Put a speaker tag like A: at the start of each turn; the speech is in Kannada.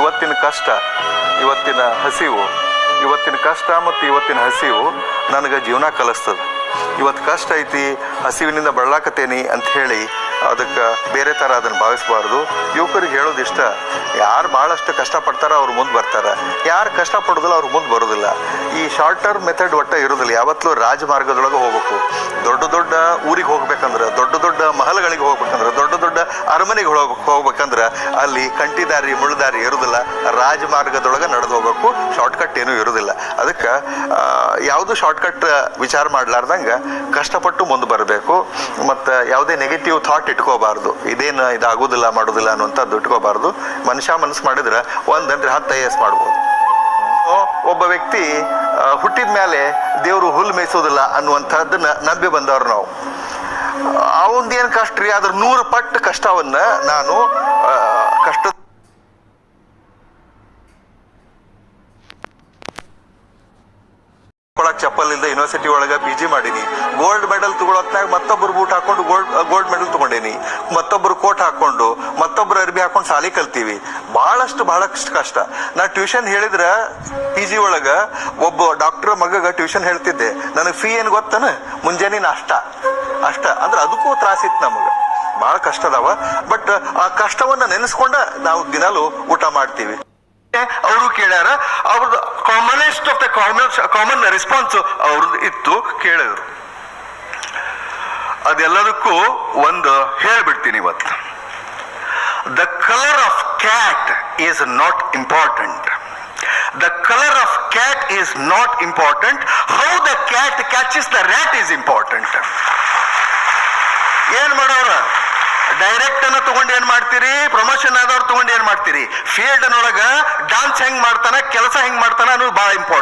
A: ಇವತ್ತಿನ ಕಷ್ಟ, ಇವತ್ತಿನ ಹಸಿವು, ಇವತ್ತಿನ ಕಷ್ಟ ಮತ್ತು ಇವತ್ತಿನ ಹಸಿವು ನನಗೆ ಜೀವನ ಕಲಿಸ್ತದೆ. ಇವತ್ತು ಕಷ್ಟ ಐತಿ, ಹಸಿವಿನಿಂದ ಬಳಲಾಕತ್ತೇನಿ ಅಂತ ಹೇಳಿ ಅದಕ್ಕೆ ಬೇರೆ ಥರ ಅದನ್ನು ಭಾವಿಸಬಾರ್ದು. ಯುವಕರಿಗೆ ಹೇಳೋದಿಷ್ಟ, ಯಾರು ಭಾಳಷ್ಟು ಕಷ್ಟಪಡ್ತಾರೋ ಅವ್ರು ಮುಂದೆ ಬರ್ತಾರೆ, ಯಾರು ಕಷ್ಟಪಡೋದಿಲ್ಲ ಅವ್ರು ಮುಂದೆ ಬರೋದಿಲ್ಲ. ಈ ಶಾರ್ಟ್ ಟರ್ಮ್ ಮೆಥಡ್ ಒಟ್ಟು ಇರೋದಿಲ್ಲ. ಯಾವತ್ತೂ ರಾಜಮಾರ್ಗದೊಳಗೆ ಹೋಗ್ಬೇಕು. ದೊಡ್ಡ ದೊಡ್ಡ ಊರಿಗೆ ಹೋಗ್ಬೇಕಂದ್ರೆ, ದೊಡ್ಡ ದೊಡ್ಡ ಮಹಲ್ಗಳಿಗೆ ಹೋಗ್ಬೇಕಂದ್ರೆ, ದೊಡ್ಡ ದೊಡ್ಡ ಅರಮನೆಗೆ ಹೋಗ್ಬೇಕಂದ್ರೆ ಅಲ್ಲಿ ಕಂಟಿದಾರಿ ಮುಳ್ದಾರಿ ಇರೋದಿಲ್ಲ. ರಾಜಮಾರ್ಗದೊಳಗೆ ನಡೆದು ಹೋಗ್ಬೇಕು. ಶಾರ್ಟ್ಕಟ್ ಏನೂ ಇರೋದಿಲ್ಲ. ಅದಕ್ಕೆ ಯಾವುದು ಶಾರ್ಟ್ಕಟ್ ವಿಚಾರ ಮಾಡಲಾರ್ದಂಗೆ ಕಷ್ಟಪಟ್ಟು ಮುಂದೆ ಬರಬೇಕು. ಮತ್ತು ಯಾವುದೇ ನೆಗೆಟಿವ್ ಥಾಟ್ ಇಟ್ಕೋಬಾರ್ದು. ಇದೇನು ಇದಾಗೋದಿಲ್ಲ ಮಾಡೋದಿಲ್ಲ ಅನ್ನುವಂಥದ್ದು ಇಟ್ಕೋಬಾರ್ದು. ಮನುಷ್ಯ ಮನಸ್ಸು ಮಾಡಿದ್ರೆ 1 ಅಂದ್ರೆ 10 IAS ಮಾಡ್ಬೋದು. ಒಬ್ಬ ವ್ಯಕ್ತಿ ಹುಟ್ಟಿದ ಮೇಲೆ ದೇವರು ಹುಲ್ಲು ಮೇಯಿಸೋದಿಲ್ಲ ಅನ್ನುವಂಥದ್ದನ್ನ ನಂಬಿ ಬಂದವ್ರು ನಾವು. ಅವಂದೇನು ಕಷ್ಟ ರೀ, ಅದ್ರ 100 ಪಟ್ಟು ಕಷ್ಟವನ್ನು ನಾನು ಕಷ್ಟ ಚಪ್ಪಲ್ ಇಲ್ಲದೆ ಯೂನಿವರ್ಸಿಟಿ ಒಳಗೆ PG ಮಾಡೀನಿ. ಗೋಲ್ಡ್ ಮೆಡಲ್ ತಗೊಳತ್ನಾಗ ಮತ್ತೊಬ್ಬರು ಬೂಟ್ ಹಾಕೊಂಡು ಗೋಲ್ಡ್ ಮೆಡಲ್ ತಗೊಂಡೇನಿ. ಮತ್ತೊಬ್ಬರು ಕೋಟ್ ಹಾಕೊಂಡು, ಮತ್ತೊಬ್ಬರು ಅರ್ಬಿ ಹಾಕೊಂಡು ಸಾಲಿ ಕಲ್ತೀವಿ. ಬಹಳಷ್ಟು ಕಷ್ಟ. ನಾ ಟ್ಯೂಷನ್ ಹೇಳಿದ್ರೆ PG ಒಳಗೆ ಒಬ್ಬ ಡಾಕ್ಟರ್ ಮಗಗೆ ಟ್ಯೂಷನ್ ಹೇಳ್ತಿದ್ದೆ. ನನಗೆ ಫೀ ಏನು ಗೊತ್ತನ? ಮುಂಜಾನೆ ಅಷ್ಟ ಅಂದ್ರೆ ಅದಕ್ಕೂ ತ್ರಾಸಿತ್ತು ನಮಗೆ. ಭಾಳ ಕಷ್ಟ ಅದಾವ. ಬಟ್ ಆ ಕಷ್ಟವನ್ನ ನೆನೆಸ್ಕೊಂಡ ನಾವು ದಿನಾಲು ಊಟ ಮಾಡ್ತೀವಿ. ಅವರು ಕೇಳ್ಯಾರ, ಅವ್ರದ್ದು commonest of the common response ಅವ್ರದ್ದು ಇತ್ತು. ಕೇಳಿದ್ರು. ಅದೆಲ್ಲದಕ್ಕೂ ಒಂದು ಹೇಳ್ಬಿಡ್ತೀನಿ ಇವತ್ತು. The colour of cat is not important. The color of cat is not important. How the cat catches the rat is important. ಏನ್ ಮಾಡೋರ? ಡೈರೆಕ್ಟ್ ಅನ್ನ ತಗೊಂಡು ಏನ್ ಮಾಡ್ತೀರಿ? ಪ್ರಮೋಷನ್ ಆದವ್ರು ತಗೊಂಡು ಏನ್ ಮಾಡ್ತೀರಿ? ಫೀಲ್ಡ್ ನೊಳಗ ಡಾನ್ಸ್ ಹೆಂಗ್ ಮಾಡ್ತಾನ, ಕೆಲಸ ಹೆಂಗ್ ಮಾಡ್ತಾನ ಅನ್ನೋದು ಬಹಳ ಇಂಪಾರ್ಟೆಂಟ್.